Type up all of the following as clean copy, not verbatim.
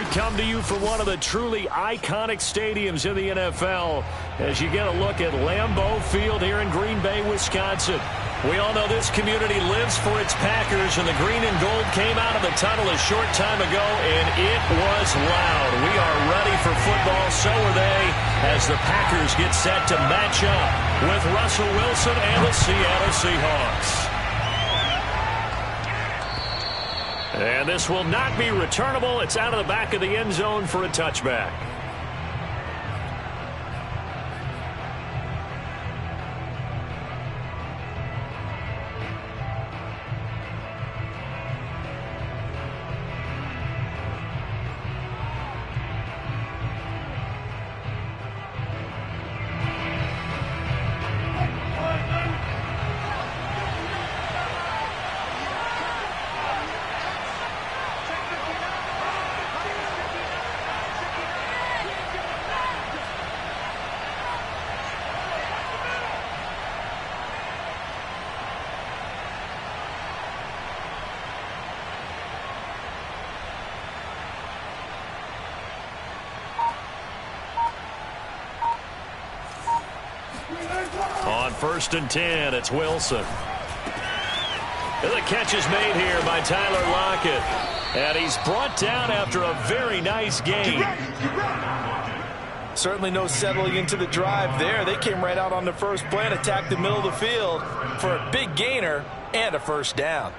We come to you from one of the truly iconic stadiums in the NFL as you get a look at Lambeau Field here in Green Bay, Wisconsin. We all know this community lives for its Packers, and the green and gold came out of the tunnel a short time ago, and it was loud. We are ready for football, so are they, as the Packers get set to match up with Russell Wilson and the Seattle Seahawks. And this will not be returnable. It's out of the back of the end zone for a touchback. On 1st and 10, it's Wilson. And the catch is made here by Tyler Lockett. And he's brought down after a very nice game. Certainly no settling into the drive there. They came right out on the first play and attacked the middle of the field for a big gainer and a first down.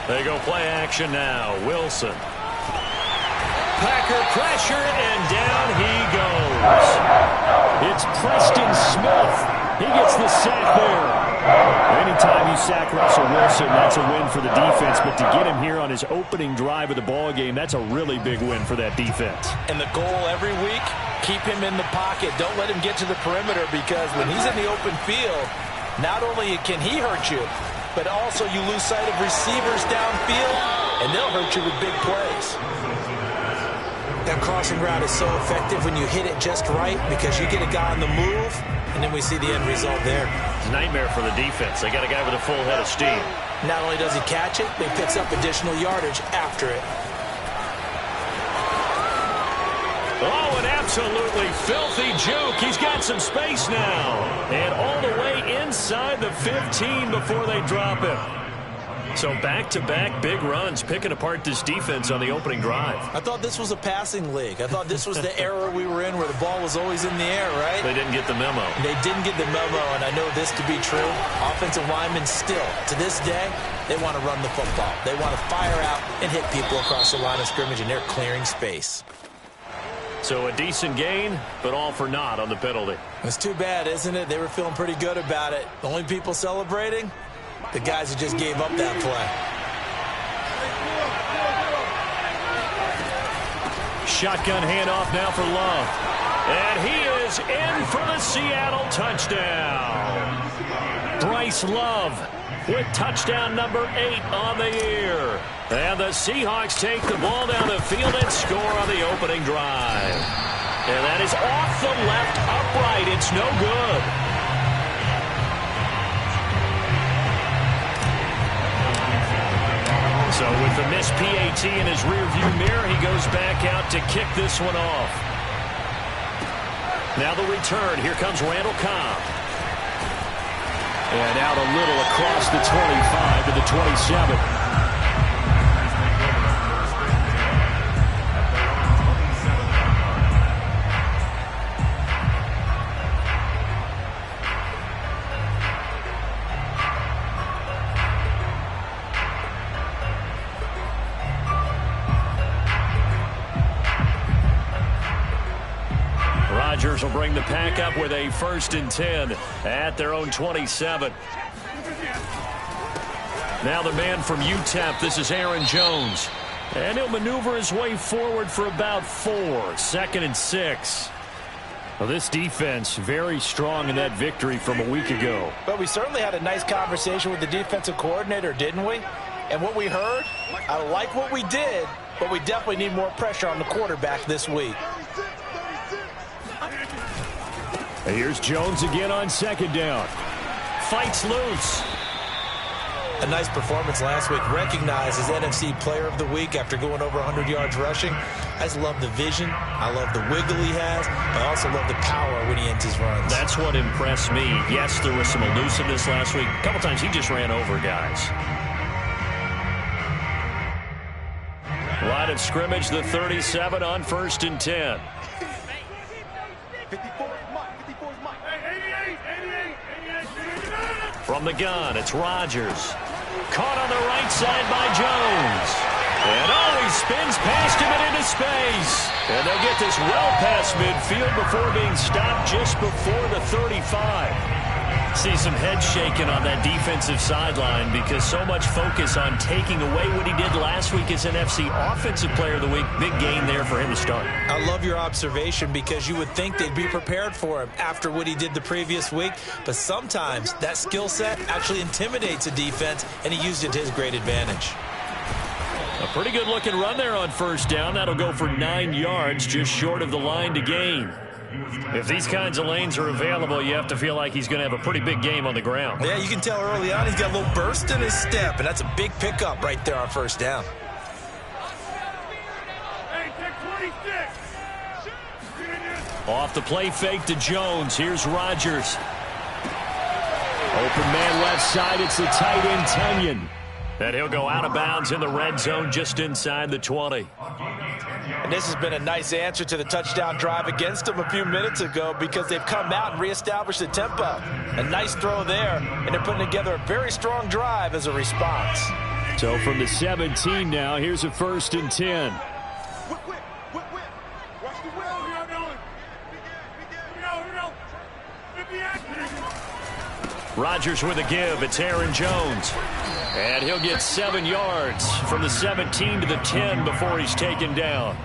They go play action now. Wilson. Packer pressure, and down he goes. It's Preston Smith. He gets the sack there. Anytime you sack Russell Wilson, that's a win for the defense. But to get him here on his opening drive of the ballgame, that's a really big win for that defense. And the goal every week, keep him in the pocket. Don't let him get to the perimeter, because when he's in the open field, not only can he hurt you, but also you lose sight of receivers downfield, and they'll hurt you with big plays. That crossing route is so effective when you hit it just right, because you get a guy on the move, and then we see the end result there. It's a nightmare for the defense. They got a guy with a full head of steam. Not only does he catch it, but he picks up additional yardage after it. Oh, an absolutely filthy juke. He's got some space now. And all the way inside the 15 before they drop him. So back-to-back big runs, picking apart this defense on the opening drive. I thought this was a passing league. I thought this was the era we were in where the ball was always in the air, right? They didn't get the memo. They didn't get the memo, and I know this to be true. Offensive linemen still, to this day, they want to run the football. They want to fire out and hit people across the line of scrimmage, and they're clearing space. So a decent gain, but all for naught on the penalty. It's too bad, isn't it? They were feeling pretty good about it. The only people celebrating, the guys who just gave up that play. Shotgun handoff now for Love. And he is in for the Seattle touchdown. Bryce Love with touchdown number 8 on the year. And the Seahawks take the ball down the field and score on the opening drive. And that is off the left upright. It's no good. So with the missed PAT in his rearview mirror, he goes back out to kick this one off. Now the return. Here comes Randall Cobb. And out a little across the 25 to the 27. Rodgers will bring the pack up with a 1st and 10 at their own 27. Now the man from UTEP, this is Aaron Jones. And he'll maneuver his way forward for about 4. 2nd and 6. Well, this defense very strong in that victory from a week ago. But we certainly had a nice conversation with the defensive coordinator, didn't we? And what we heard, I like what we did, but we definitely need more pressure on the quarterback this week. And here's Jones again on second down. Fights loose. A nice performance last week, recognized as NFC Player of the Week after going over 100 yards rushing. I just love the vision. I love the wiggle he has. I also love the power when he ends his runs. That's what impressed me. Yes, there was some elusiveness last week. A couple times he just ran over guys. Line of scrimmage, the 37 on 1st and 10. From the gun, it's Rodgers. Caught on the right side by Jones. And he spins past him and into space. And they'll get this well past midfield before being stopped just before the 35. See some head shaking on that defensive sideline because so much focus on taking away what he did last week as NFC Offensive Player of the Week. Big gain there for him to start. I love your observation because you would think they'd be prepared for him after what he did the previous week. But sometimes that skill set actually intimidates a defense, and he used it to his great advantage. A pretty good looking run there on 1st down. That'll go for 9 yards, just short of the line to gain. If these kinds of lanes are available, you have to feel like he's going to have a pretty big game on the ground. Yeah, you can tell early on he's got a little burst in his step, and that's a big pickup right there on 1st down. Off the play fake to Jones. Here's Rodgers. Open man left side. It's the tight end, Tunyon. And he'll go out of bounds in the red zone just inside the 20. And this has been a nice answer to the touchdown drive against them a few minutes ago because they've come out and reestablished the tempo. A nice throw there, and they're putting together a very strong drive as a response. So from the 17 now, here's a 1st and 10. Rodgers with a give. It's Aaron Jones. And he'll get 7 yards from the 17 to the 10 before he's taken down.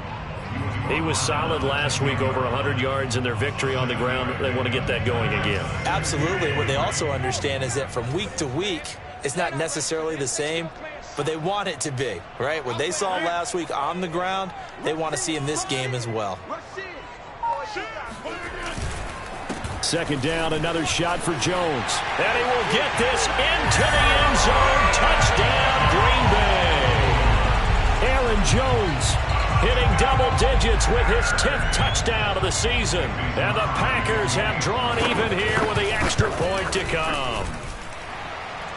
He was solid last week, over 100 yards in their victory on the ground. They want to get that going again. Absolutely. What they also understand is that from week to week, it's not necessarily the same, but they want it to be, right? What they saw last week on the ground, they want to see in this game as well. Second down, another shot for Jones. And he will get this into the end zone. Touchdown, Green Bay. Aaron Jones hitting double digits with his 10th touchdown of the season. And the Packers have drawn even here with the extra point to come.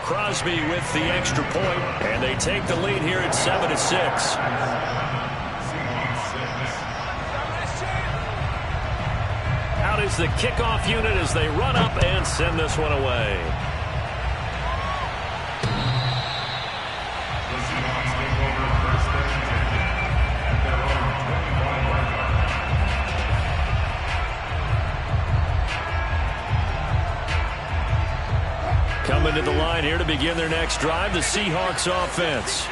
Crosby with the extra point, and they take the lead here at 7-6. Out is the kickoff unit as they run up and send this one away. Coming to the line here to begin their next drive, the Seahawks offense.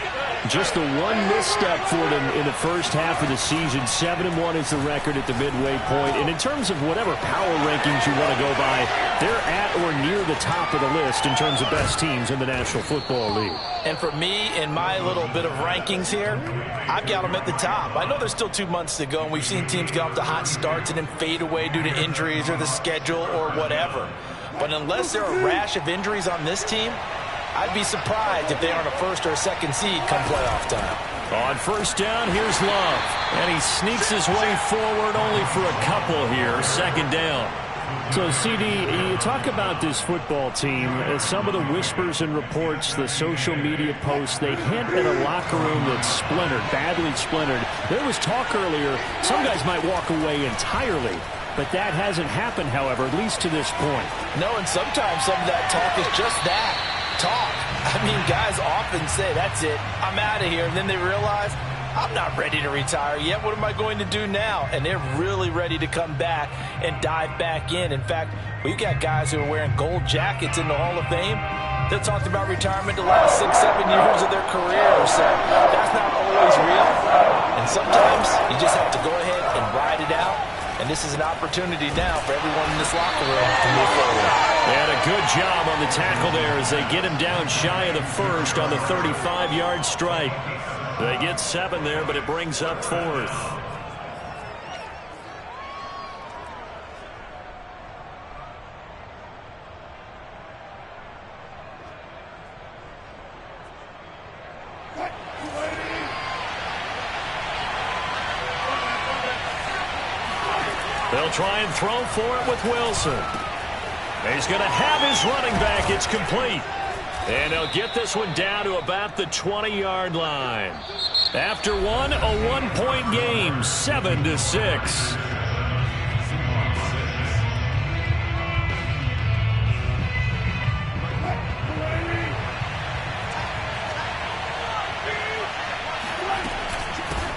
Just the one misstep for them in the first half of the season. 7-1 is the record at the midway point. And in terms of whatever power rankings you want to go by, they're at or near the top of the list in terms of best teams in the National Football League. And for me, in my little bit of rankings here, I've got them at the top. I know there's still 2 months to go, and we've seen teams get off to hot starts and then fade away due to injuries or the schedule or whatever. But unless there are a rash of injuries on this team, I'd be surprised if they aren't a 1st or a 2nd seed come playoff time. On 1st down, here's Love. And he sneaks his way forward only for a couple here. 2nd down. So, CD, you talk about this football team. Some of the whispers and reports, the social media posts, they hint at a locker room that's splintered, badly splintered. There was talk earlier, some guys might walk away entirely. But that hasn't happened, however, at least to this point. No, and sometimes some of that talk is just that. Talk. I mean, guys often say, that's it, I'm out of here. And then they realize, I'm not ready to retire yet. What am I going to do now? And they're really ready to come back and dive back in. In fact, we got guys who are wearing gold jackets in the Hall of Fame. They talked about retirement the last 6-7 years of their career. So that's not always real. And sometimes you just have to go ahead and ride it out And this is an opportunity now for everyone in this locker room to move forward. And a good job on the tackle there as they get him down shy of the first on the 35-yard strike. They get 7 there, but it brings up 4th. They'll try and throw for it with Wilson. He's going to have his running back. It's complete. And they'll get this one down to about the 20-yard line. After one, a one-point game, 7-6.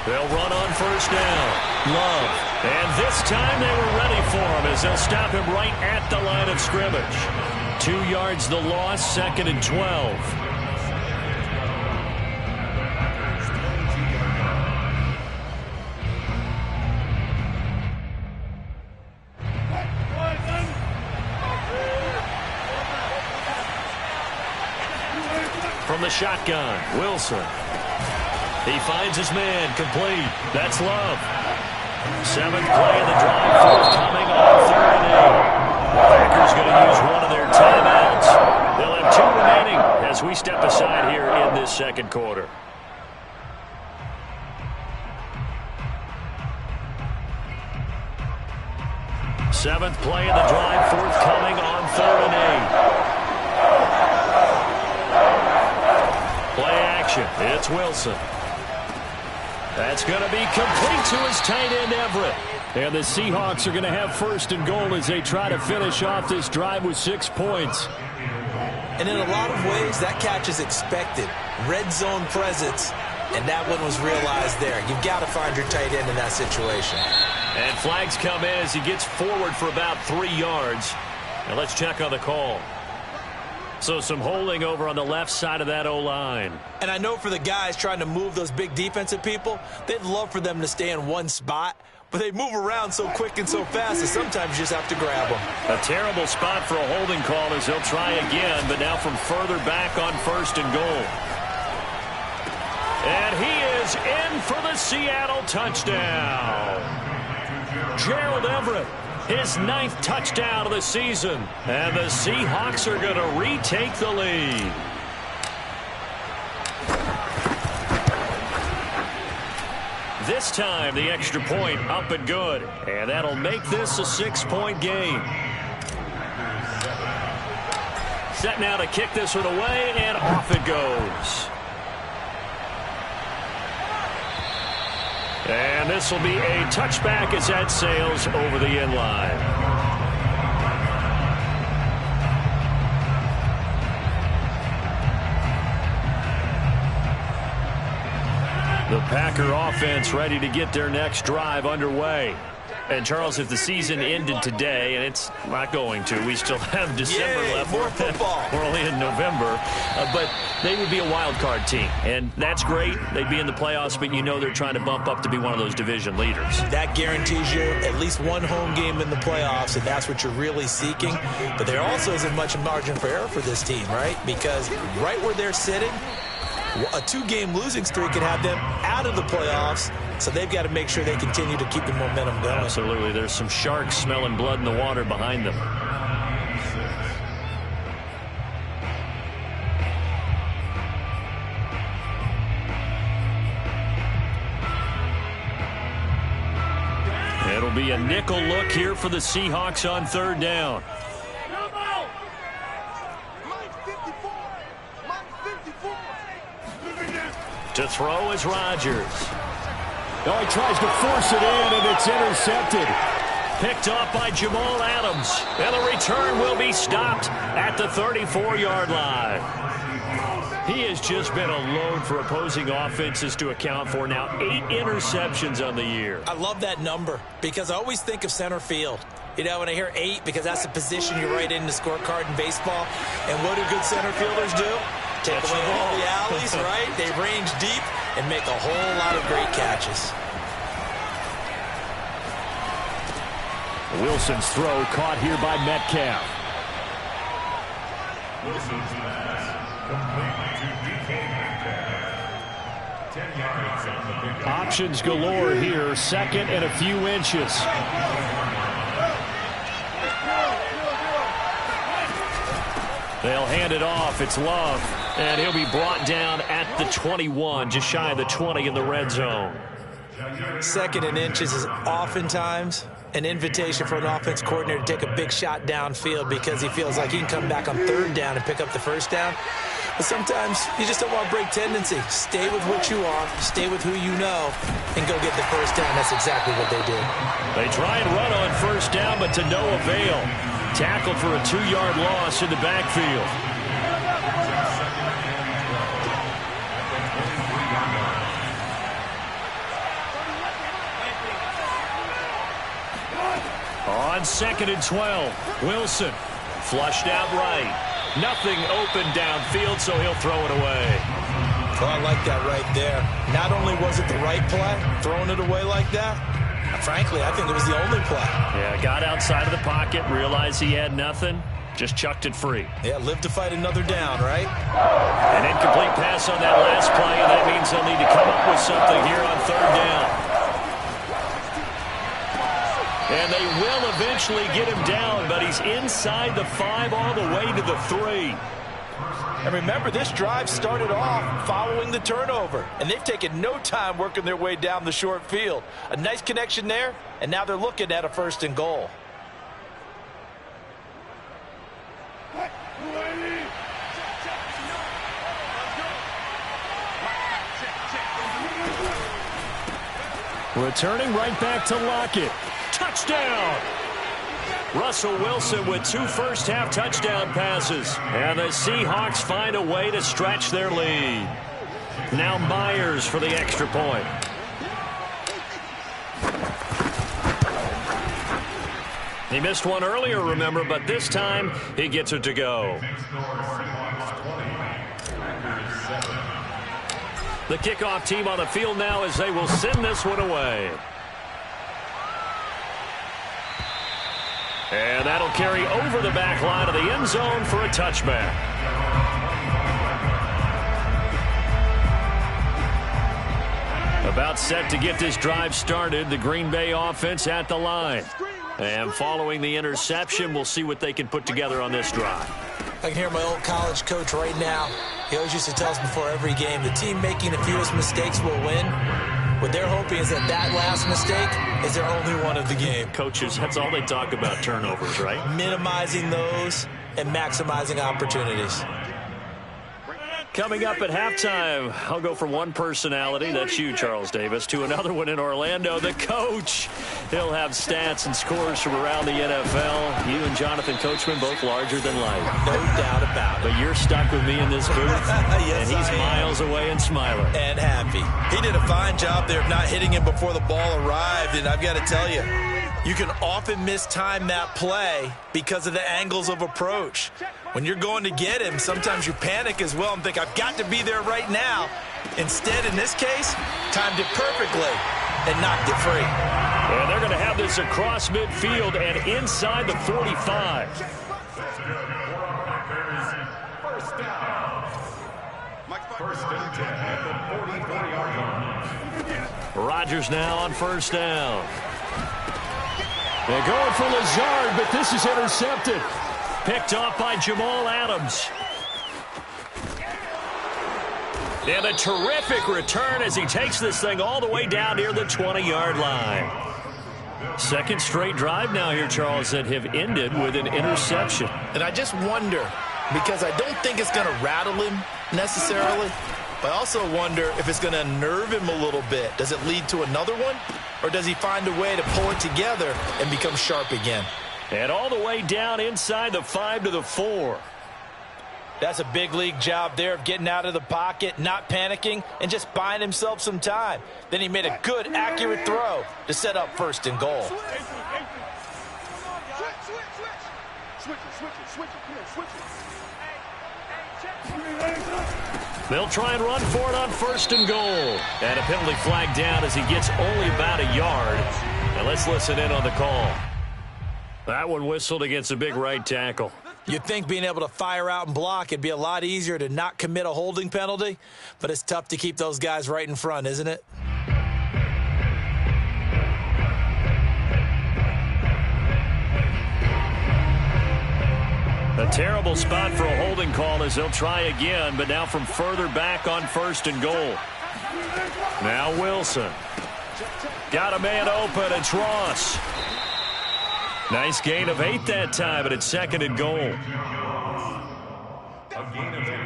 They'll run on first down. Love. And this time they were ready for him as they'll stop him right at the line of scrimmage. 2 yards the loss, 2nd and 12. From the shotgun, Wilson. He finds his man, complete. That's Love. 7th play of the drive, forthcoming on 3rd and 8. Packers going to use one of their timeouts. They'll have 2 remaining as we step aside here in this second quarter. Seventh play of the drive, forthcoming on 3rd and 8. Play action. It's Wilson. That's going to be complete to his tight end, Everett. And the Seahawks are going to have 1st and goal as they try to finish off this drive with 6 points. And in a lot of ways, that catch is expected. Red zone presence, and that one was realized there. You've got to find your tight end in that situation. And flags come in as he gets forward for about 3 yards. Now let's check on the call. So some holding over on the left side of that O-line. And I know for the guys trying to move those big defensive people, they'd love for them to stay in one spot, but they move around so quick and so fast that sometimes you just have to grab them. A terrible spot for a holding call as they'll try again, but now from further back on 1st and goal. And he is in for the Seattle touchdown. Gerald Everett. His 9th touchdown of the season. And the Seahawks are going to retake the lead. This time, the extra point up and good. And that'll make this a 6-point game. Set now to kick this one away, and off it goes. And this will be a touchback as that sails over the end line. The Packer offense ready to get their next drive underway. And, Charles, if the season ended today, and it's not going to, we still have December left. More football. We're only in November. But they would be a wild card team. And that's great. They'd be in the playoffs, but you know they're trying to bump up to be one of those division leaders. That guarantees you at least one home game in the playoffs, and that's what you're really seeking. But there also isn't much margin for error for this team, right? Because right where they're sitting, a 2-game losing streak could have them out of the playoffs, so they've got to make sure they continue to keep the momentum going. Absolutely. There's some sharks smelling blood in the water behind them. It'll be a nickel look here for the Seahawks on 3rd down. To throw is Rodgers. Oh, he tries to force it in, and it's intercepted. Picked off by Jamal Adams. And the return will be stopped at the 34-yard line. He has just been a load for opposing offenses to account for now. 8 interceptions on the year. I love that number because I always think of center field. You know, when I hear 8, because that's the position you write in the scorecard in baseball. And what do good center fielders do? Take away all the alleys, right? They range deep and make a whole lot of great catches. Wilson's throw caught here by Metcalf. Wilson's pass completely to DK Metcalf. 10 yards on the pickup. Options galore here. Second and a few inches. They'll hand it off. It's Love. And he'll be brought down at the 21, just shy of the 20 in the red zone. Second and inches is oftentimes an invitation for an offense coordinator to take a big shot downfield because he feels like he can come back on third down and pick up the first down. But sometimes you just don't want to break tendency. Stay with what you are, stay with who you know, and go get the first down. That's exactly what they did. They try and run on first down, but to no avail. Tackled for a 2-yard loss in the backfield. On second and 12, Wilson flushed out right. Nothing open downfield, so he'll throw it away. Well, I like that right there. Not only was it the right play, throwing it away like that, frankly, I think it was the only play. Yeah, got outside of the pocket, realized he had nothing, just chucked it free. Yeah, live to fight another down, right? An incomplete pass on that last play, and that means they'll need to come up with something here on third down. And they will eventually get him down, but he's inside the 5 all the way to the 3. And remember, this drive started off following the turnover, and they've taken no time working their way down the short field. A nice connection there, and now they're looking at a 1st and goal. Returning right back to Lockett. Touchdown! Russell Wilson with 2 first-half touchdown passes. And the Seahawks find a way to stretch their lead. Now Myers for the extra point. He missed one earlier, remember, but this time he gets it to go. The kickoff team on the field now as they will send this one away. And that'll carry over the back line of the end zone for a touchback. About set to get this drive started, the Green Bay offense at the line. And following the interception, we'll see what they can put together on this drive. I can hear my old college coach right now. He always used to tell us before every game, the team making the fewest mistakes will win. What they're hoping is that last mistake is their only one of the game. Coaches, that's all they talk about, turnovers, right? Minimizing those and maximizing opportunities. Coming up at halftime, I'll go from one personality, that's you, Charles Davis, to another one in Orlando, the coach. He'll have stats and scores from around the NFL. You and Jonathan Coachman, both larger than life. No doubt about it. But you're stuck with me in this booth, yes, and he's miles away and smiling. And happy. He did a fine job there of not hitting him before the ball arrived, and I've got to tell you, you can often mistime that play because of the angles of approach. When you're going to get him, sometimes you panic as well and think, I've got to be there right now. Instead, in this case, timed it perfectly and knocked it free. And they're going to have this across midfield and inside the 45. First and 10 at the 44-yard line. Rodgers now on first down. They're going for Lazard, but this is intercepted. Picked off by Jamal Adams. And a terrific return as he takes this thing all the way down near the 20-yard line. Second straight drive now here, Charles, that have ended with an interception. And I just wonder, because I don't think it's going to rattle him necessarily, but I also wonder if it's going to unnerve him a little bit. Does it lead to another one? Or does he find a way to pull it together and become sharp again? And all the way down inside the 5 to the 4. That's a big league job there of getting out of the pocket, not panicking, and just buying himself some time. Then he made a good, accurate throw to set up first and goal. They'll try and run for it on first and goal. And a penalty flag down as he gets only about a yard. And let's listen in on the call. That one whistled against a big right tackle. You'd think being able to fire out and block, it'd be a lot easier to not commit a holding penalty, but it's tough to keep those guys right in front, isn't it? A terrible spot for a holding call as they'll try again, but now from further back on 1st and goal. Now Wilson. Got a man open. It's Ross. Nice gain of 8 that time, but it's 2nd and goal. A gain of 8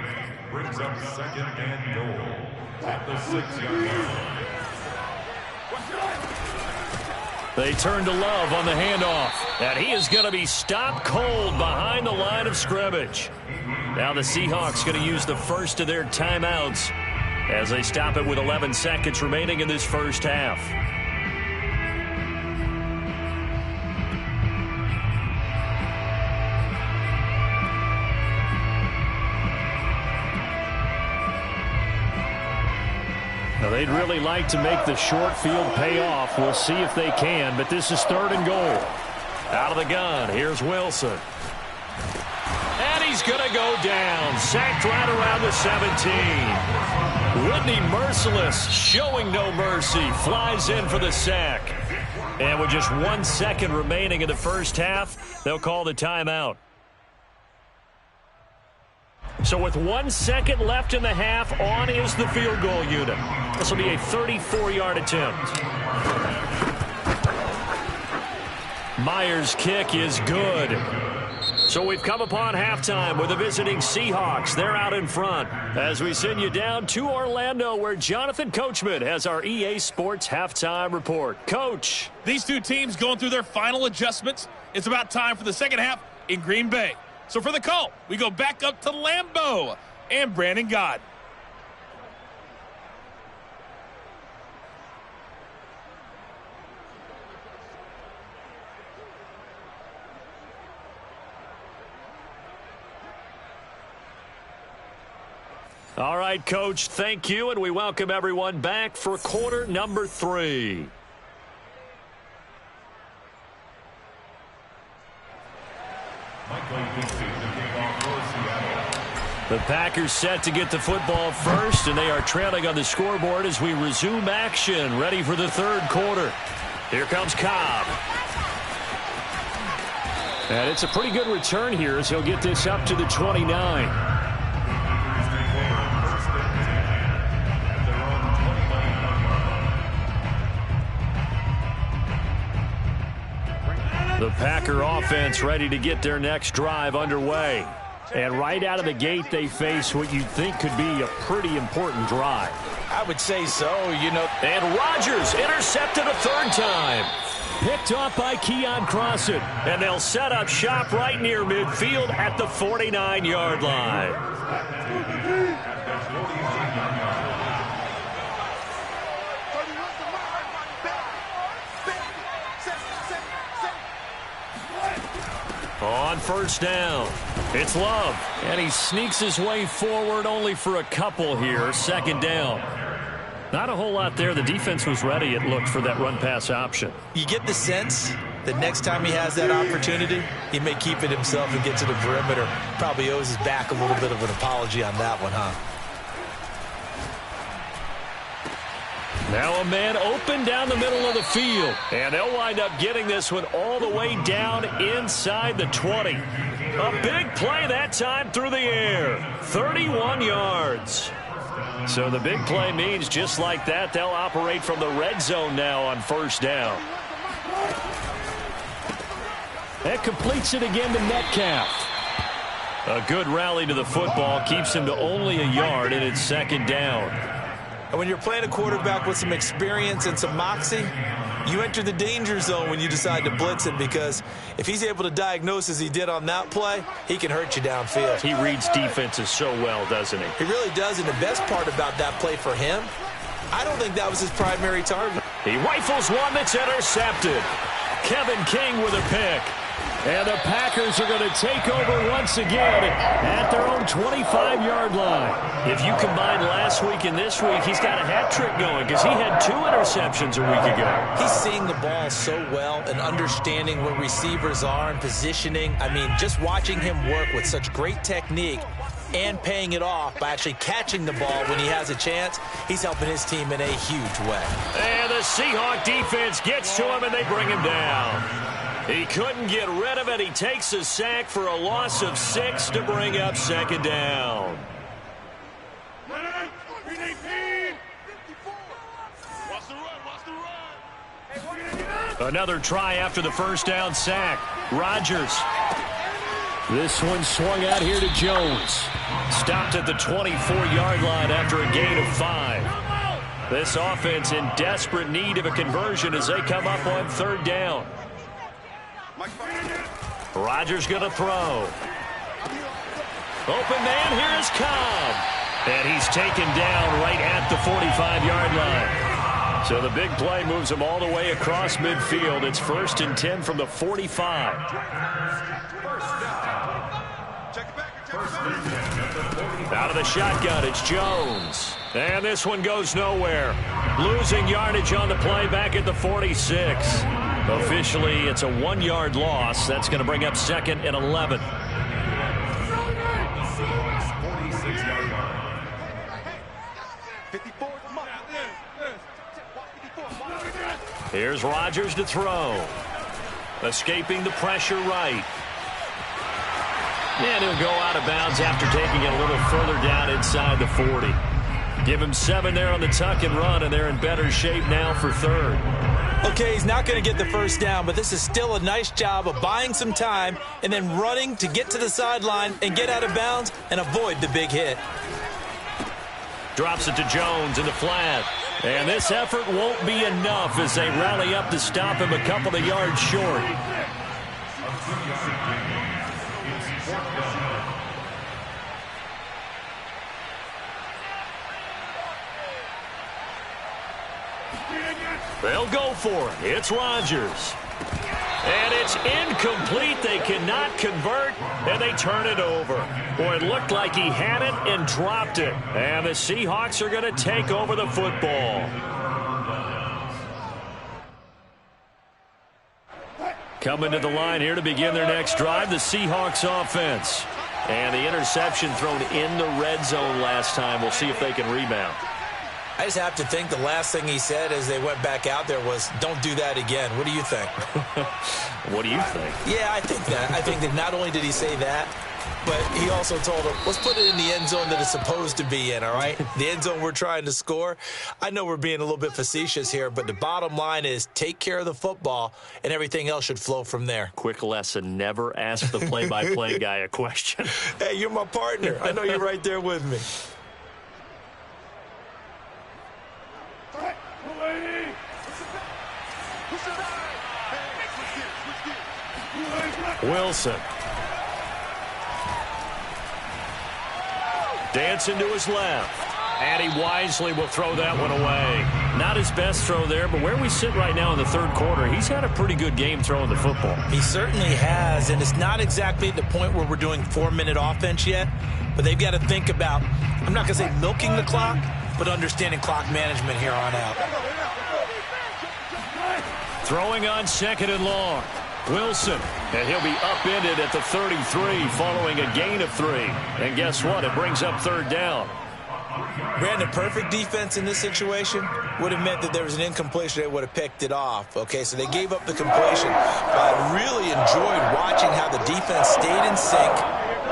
brings up 2nd and goal at the 6-yard line. They turn to Love on the handoff, and he is going to be stopped cold behind the line of scrimmage. Now the Seahawks going to use the first of their timeouts as they stop it with 11 seconds remaining in this first half. Now they'd really like to make the short field pay off. We'll see if they can, but this is 3rd and goal. Out of the gun, here's Wilson. And he's going to go down. Sacked right around the 17. Whitney Merciless, showing no mercy, flies in for the sack. And with just 1 second remaining in the first half, they'll call the timeout. So with 1 second left in the half, on is the field goal unit. This will be a 34-yard attempt. Myers' kick is good. So we've come upon halftime with the visiting Seahawks. They're out in front as we send you down to Orlando, where Jonathan Coachman has our EA Sports halftime report. Coach. These two teams going through their final adjustments. It's about time for the second half in Green Bay. So for the call, we go back up to Lambeau and Brandon Gott. All right, Coach, thank you, and we welcome everyone back for quarter number 3. The Packers set to get the football first, and they are trailing on the scoreboard as we resume action, ready for the 3rd quarter. Here comes Cobb. And it's a pretty good return here as he'll get this up to the 29. The Packer offense ready to get their next drive underway. And right out of the gate, they face what you'd think could be a pretty important drive. I would say so, you know. And Rodgers intercepted a 3rd time. Picked off by Keon Crossett. And they'll set up shop right near midfield at the 49-yard line. On 1st down, it's Love, and he sneaks his way forward only for a couple here. 2nd down. Not a whole lot there. The defense was ready, it looked, for that run-pass option. You get the sense that next time he has that opportunity, he may keep it himself and get to the perimeter. Probably owes his back a little bit of an apology on that one, huh? Now a man open down the middle of the field. And they'll wind up getting this one all the way down inside the 20. A big play that time through the air. 31 yards. So the big play means just like that, they'll operate from the red zone now on 1st down. That completes it again to Metcalf. A good rally to the football keeps him to only a yard, and it's 2nd down. And when you're playing a quarterback with some experience and some moxie, you enter the danger zone when you decide to blitz him, because if he's able to diagnose as he did on that play, he can hurt you downfield. He reads defenses so well, doesn't he? He really does, and the best part about that play for him, I don't think that was his primary target. He rifles one that's intercepted. Kevin King with a pick. And the Packers are going to take over once again at their own 25-yard line. If you combine last week and this week, he's got a hat trick going because he had 2 interceptions a week ago. He's seeing the ball so well and understanding where receivers are and positioning. I mean, just watching him work with such great technique and paying it off by actually catching the ball when he has a chance, he's helping his team in a huge way. And the Seahawks defense gets to him, and they bring him down. He couldn't get rid of it. He takes a sack for a loss of 6 to bring up second down. Another try after the first down sack. Rodgers. This one swung out here to Jones. Stopped at the 24-yard line after a gain of 5. This offense in desperate need of a conversion as they come up on third down. Rodgers going to throw. Open man, here is Cobb. And he's taken down right at the 45-yard line. So the big play moves him all the way across midfield. It's 1st and 10 from the 45. Out of the shotgun, it's Jones. And this one goes nowhere. Losing yardage on the play back at the 46. Officially, it's a 1-yard loss. That's going to bring up 2nd and 11. Here's Rodgers to throw. Escaping the pressure right. And he'll go out of bounds after taking it a little further down inside the 40. Give him 7 there on the tuck and run, and they're in better shape now for third. Okay, he's not going to get the first down, but this is still a nice job of buying some time and then running to get to the sideline and get out of bounds and avoid the big hit. Drops it to Jones in the flat. And this effort won't be enough as they rally up to stop him a couple of yards short. They'll go for it. It's Rodgers. And it's incomplete. They cannot convert, and they turn it over. Boy, it looked like he had it and dropped it. And the Seahawks are going to take over the football. Coming to the line here to begin their next drive, the Seahawks offense. And the interception thrown in the red zone last time. We'll see if they can rebound. I just have to think the last thing he said as they went back out there was, don't do that again. What do you think? What do you think? Yeah, I think that. I think that not only did he say that, but he also told him, let's put it in the end zone that it's supposed to be in, all right? The end zone we're trying to score. I know we're being a little bit facetious here, but the bottom line is take care of the football, and everything else should flow from there. Quick lesson, never ask the play-by-play guy a question. Hey, you're my partner. I know you're right there with me. Wilson. Dancing to his left. And he wisely will throw that one away. Not his best throw there, but where we sit right now in the third quarter, he's had a pretty good game throwing the football. He certainly has, and it's not exactly at the point where we're doing 4-minute offense yet, but they've got to think about, I'm not going to say milking the clock, but understanding clock management here on out. Throwing on 2nd and long. Wilson, and he'll be upended at the 33 following a gain of 3. And guess what? It brings up third down. Brandon, perfect defense in this situation would have meant that there was an incompletion. They would have picked it off. Okay, so they gave up the completion. But I really enjoyed watching how the defense stayed in sync,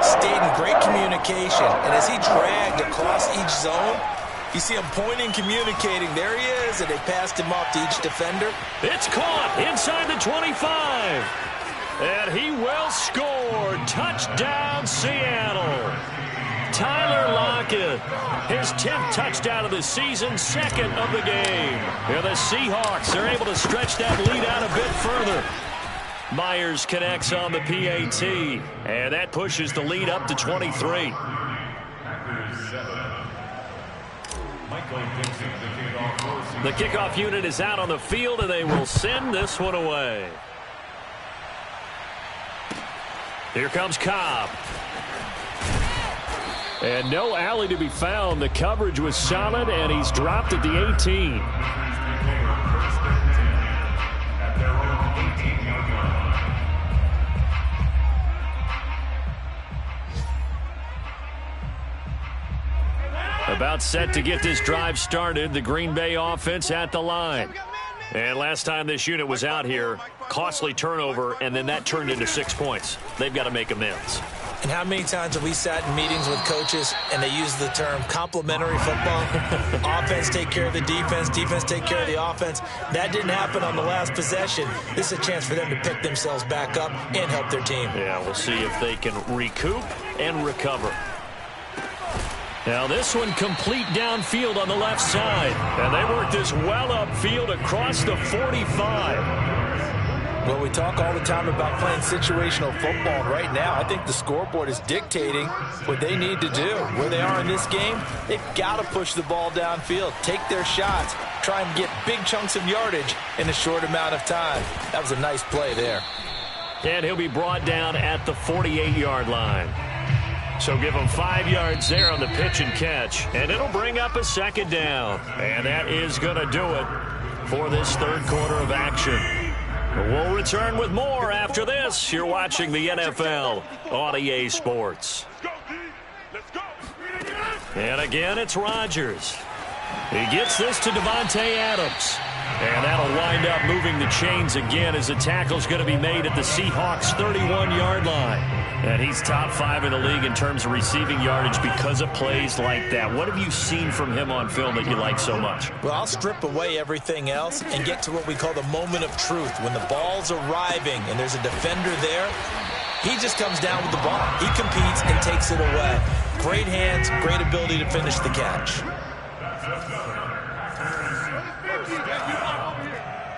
stayed in great communication. And as he dragged across each zone, you see him pointing, communicating. There he is, and they passed him off to each defender. It's caught inside the 25. And he will score. Touchdown, Seattle. Tyler Lockett, his 10th touchdown of the season, 2nd of the game. And the Seahawks are able to stretch that lead out a bit further. Myers connects on the PAT, and that pushes the lead up to 23. The kickoff unit is out on the field, and they will send this one away. Here comes Cobb. And no alley to be found. The coverage was solid, and he's dropped at the 18. About set to get this drive started. The Green Bay offense at the line. And last time this unit was out here, costly turnover, and then that turned into 6 points. They've got to make amends. And how many times have we sat in meetings with coaches and they use the term complementary football? Offense take care of the defense, defense take care of the offense. That didn't happen on the last possession. This is a chance for them to pick themselves back up and help their team. Yeah, we'll see if they can recoup and recover. Now this one complete downfield on the left side. And they work this well upfield across the 45. Well, we talk all the time about playing situational football. Right now, I think the scoreboard is dictating what they need to do. Where they are in this game, they've got to push the ball downfield, take their shots, try and get big chunks of yardage in a short amount of time. That was a nice play there. And he'll be brought down at the 48-yard line. So give him 5 yards there on the pitch and catch. And it'll bring up a second down. And that is going to do it for this third quarter of action. We'll return with more after this. You're watching the NFL on EA Sports. And again, it's Rodgers. He gets this to Davante Adams. And that'll wind up moving the chains again as the tackle's going to be made at the Seahawks' 31-yard line. And he's top 5 in the league in terms of receiving yardage because of plays like that. What have you seen from him on film that you like so much? Well, I'll strip away everything else and get to what we call the moment of truth. When the ball's arriving and there's a defender there, he just comes down with the ball. He competes and takes it away. Great hands, great ability to finish the catch.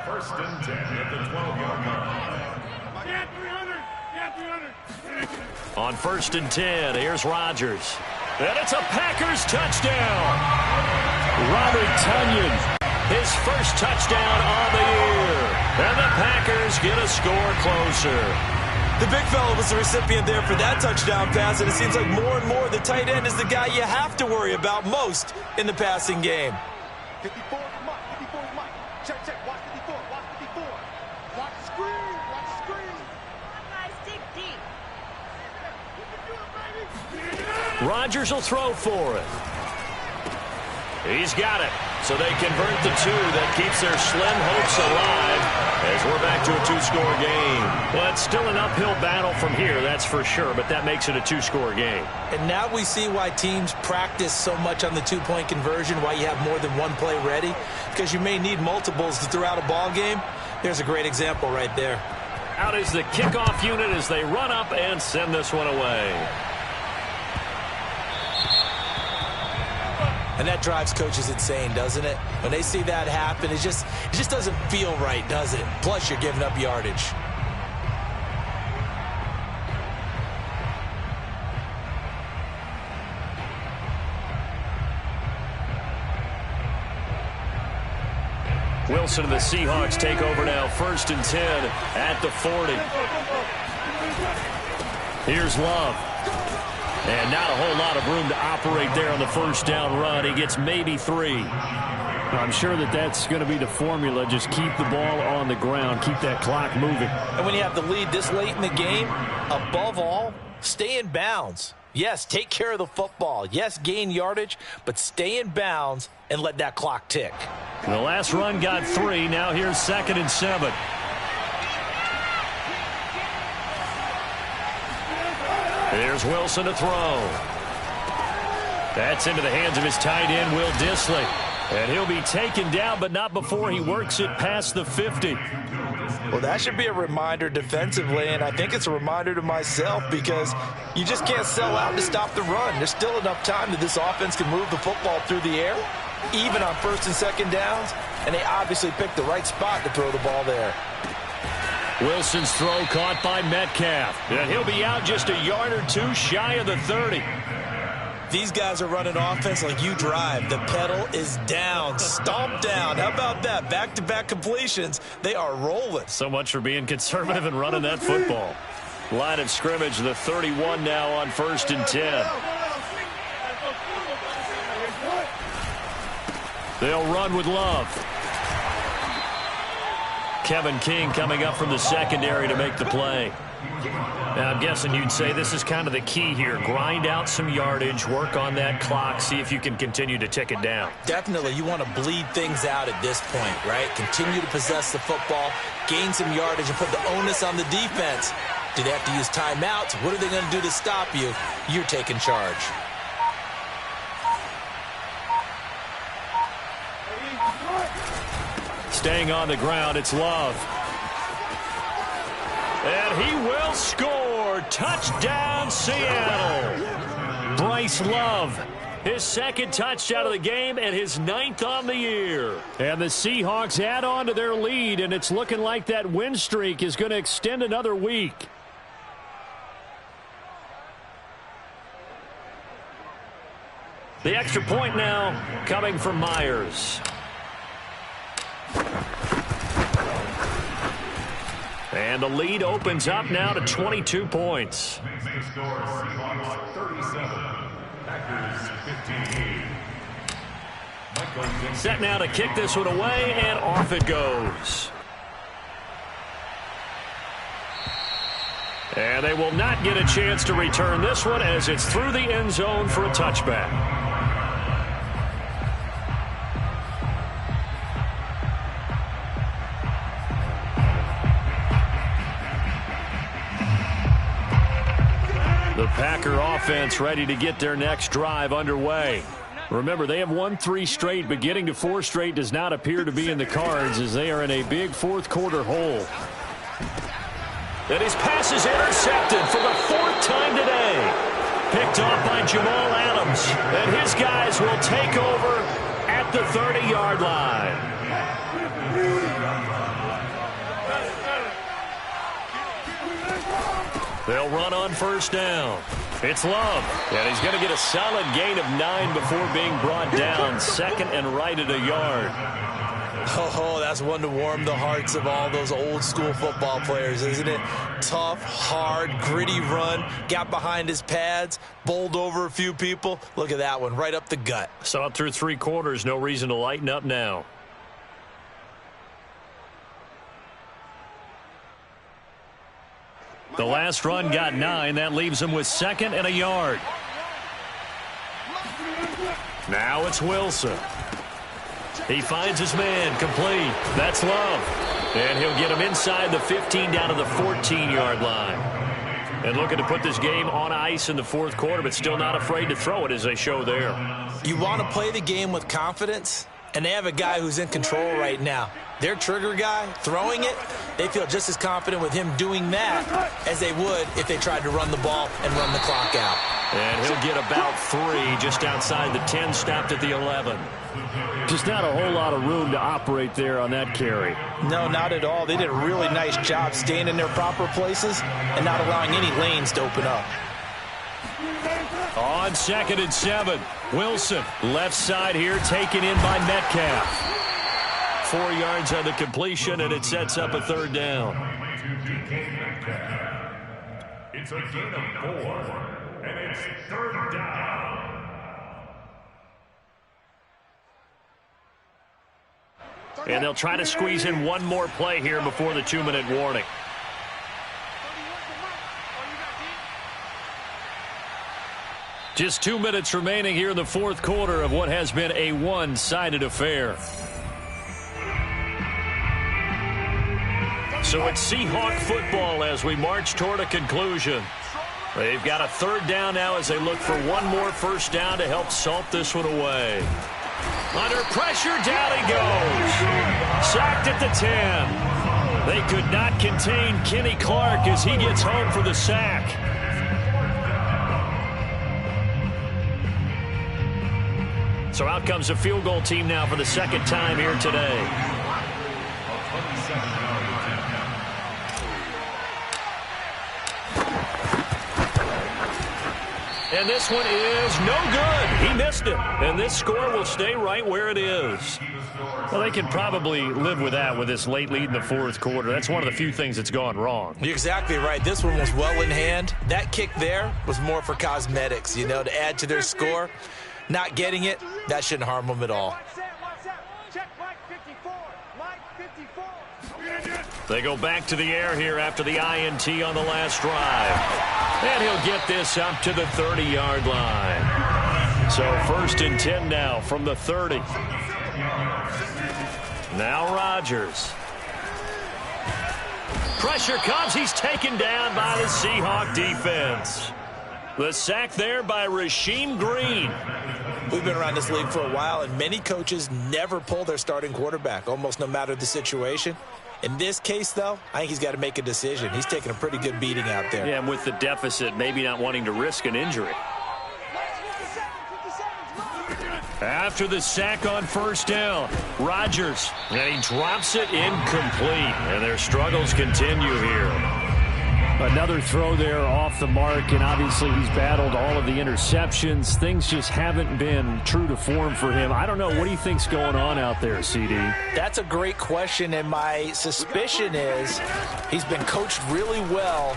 First and 10 at the 12-yard line. On first and 10, here's Rodgers. And it's a Packers touchdown. Robert Tonyan, his first touchdown on the year. And the Packers get a score closer. The big fella was the recipient there for that touchdown pass, and it seems like more and more the tight end is the guy you have to worry about most in the passing game. 54 is Mike. Check. Watch 54. Watch the screen. Guys, dig deep. Rodgers will throw for it. He's got it. So they convert the 2. That keeps their slim hopes alive as we're back to a 2-score game. Well, it's still an uphill battle from here, that's for sure, but that makes it a 2-score game. And now we see why teams practice so much on the 2-point conversion, why you have more than one play ready, because you may need multiples to throw out a ball game. There's a great example right there. Out is the kickoff unit as they run up and send this one away. And that drives coaches insane, doesn't it? When they see that happen, it just doesn't feel right, does it? Plus, you're giving up yardage. Wilson and the Seahawks take over now. First and 10 at the 40. Here's Love. And not a whole lot of room to operate there on the first down run. He gets maybe 3. I'm sure that's going to be the formula. Just keep the ball on the ground. Keep that clock moving. And when you have the lead this late in the game, above all, stay in bounds. Yes, take care of the football. Yes, gain yardage, but stay in bounds and let that clock tick. The last run got 3. Now here's 2nd and 7. There's Wilson to throw. That's into the hands of his tight end, Will Dissly. And he'll be taken down, but not before he works it past the 50. Well, that should be a reminder defensively, and I think it's a reminder to myself because you just can't sell out to stop the run. There's still enough time that this offense can move the football through the air, even on first and second downs, and they obviously picked the right spot to throw the ball there. Wilson's throw caught by Metcalf. And he'll be out just a yard or 2 shy of the 30. These guys are running offense like you drive. The pedal is down, stomped down. How about that? Back-to-back completions. They are rolling. So much for being conservative and running that football. Line of scrimmage, the 31 now on 1st and 10. They'll run with Love. Kevin King coming up from the secondary to make the play. Now, I'm guessing you'd say this is kind of the key here. Grind out some yardage, work on that clock, see if you can continue to tick it down. Definitely, you want to bleed things out at this point, right? Continue to possess the football, gain some yardage, and put the onus on the defense. Do they have to use timeouts? What are they going to do to stop you? You're taking charge. Staying on the ground, it's Love. And he will score. Touchdown, Seattle. Bryce Love, his second touchdown of the game and his 9th on the year. And the Seahawks add on to their lead, and it's looking like that win streak is going to extend another week. The extra point now coming from Myers. And the lead opens up now to 22 points. Set now to kick this one away, and off it goes. And they will not get a chance to return this one as it's through the end zone for a touchback. The Packer offense ready to get their next drive underway. Remember, they have won 3 straight, but getting to 4 straight does not appear to be in the cards as they are in a big fourth-quarter hole. And his pass is intercepted for the 4th time today. Picked off by Jamal Adams. And his guys will take over at the 30-yard line. They'll run on 1st down. It's Love. And he's going to get a solid gain of 9 before being brought down. 2nd and right at a yard. Oh, that's one to warm the hearts of all those old-school football players, isn't it? Tough, hard, gritty run. Got behind his pads, bowled over a few people. Look at that one, right up the gut. Saw it through 3 quarters. No reason to lighten up now. The last run got 9. That leaves him with 2nd and a yard. Now it's Wilson. He finds his man, complete. That's Love. And he'll get him inside the 15 down to the 14-yard line. And looking to put this game on ice in the 4th quarter, but still not afraid to throw it as they show there. You want to play the game with confidence, and they have a guy who's in control right now. Their trigger guy, throwing it, they feel just as confident with him doing that as they would if they tried to run the ball and run the clock out. And he'll get about 3 just outside the 10, stopped at the 11. Just not a whole lot of room to operate there on that carry. No, not at all. They did a really nice job staying in their proper places and not allowing any lanes to open up. On 2nd and 7, Wilson, left side here, taken in by Metcalf. 4 yards on the completion, and it sets up a 3rd down. It's a gain of 4, and it's 3rd down. And they'll try to squeeze in one more play here before the 2-minute warning. Just 2 minutes remaining here in the 4th quarter of what has been a one-sided affair. So it's Seahawk football as we march toward a conclusion. They've got a 3rd down now as they look for one more 1st down to help salt this one away. Under pressure, down he goes. Sacked at the 10. They could not contain Kenny Clark as he gets home for the sack. So out comes the field goal team now for the 2nd time here today. And this one is no good. He missed it. And this score will stay right where it is. Well, they can probably live with that with this late lead in the fourth quarter. That's one of the few things that's gone wrong. You're exactly right. This one was well in hand. That kick there was more for cosmetics, you know, to add to their score. Not getting it, that shouldn't harm them at all. They go back to the air here after the INT on the last drive. And he'll get this up to the 30-yard line. So 1st and 10 now from the 30. Now Rodgers. Pressure comes. He's taken down by the Seahawks defense. The sack there by Rasheem Green. We've been around this league for a while, and many coaches never pull their starting quarterback, almost no matter the situation. In this case, though, I think he's got to make a decision. He's taking a pretty good beating out there. Yeah, and with the deficit, maybe not wanting to risk an injury. After the sack on 1st down, Rodgers, and he drops it incomplete. And their struggles continue here. Another throw there off the mark, and obviously he's battled all of the interceptions. Things just haven't been true to form for him. I don't know. What do you think's going on out there, CD? That's a great question, and my suspicion is he's been coached really well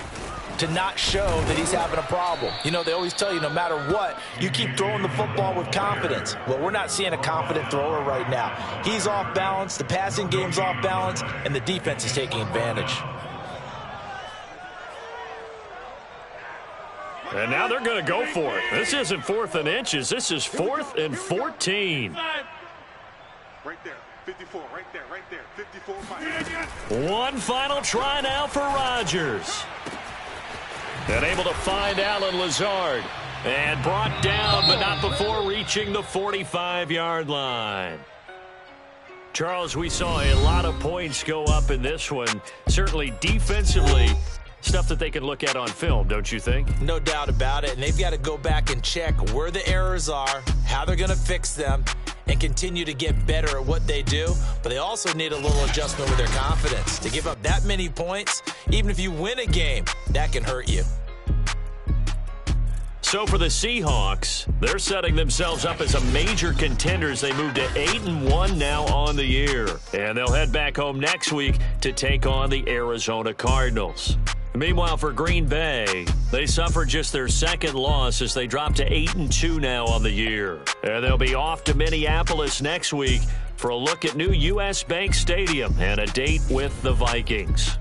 to not show that he's having a problem. You know, they always tell you no matter what, you keep throwing the football with confidence. Well, we're not seeing a confident thrower right now. He's off balance, the passing game's off balance, and the defense is taking advantage. And now they're going to go for it. This isn't 4th and inches. This is 4th and 14. Right there. 54. Right there. 54. One final try now for Rodgers. And able to find Alan Lazard. And brought down, but not before reaching the 45-yard line. Charles, we saw a lot of points go up in this one. Certainly defensively, stuff that they can look at on film, don't you think? No doubt about it. And they've got to go back and check where the errors are, how they're going to fix them, and continue to get better at what they do. But they also need a little adjustment with their confidence. To give up that many points, even if you win a game, that can hurt you. So for the Seahawks, they're setting themselves up as a major contender as they move to 8-1 now on the year. And they'll head back home next week to take on the Arizona Cardinals. Meanwhile, for Green Bay, they suffered just their 2nd loss as they drop to 8-2 now on the year. And they'll be off to Minneapolis next week for a look at new U.S. Bank Stadium and a date with the Vikings.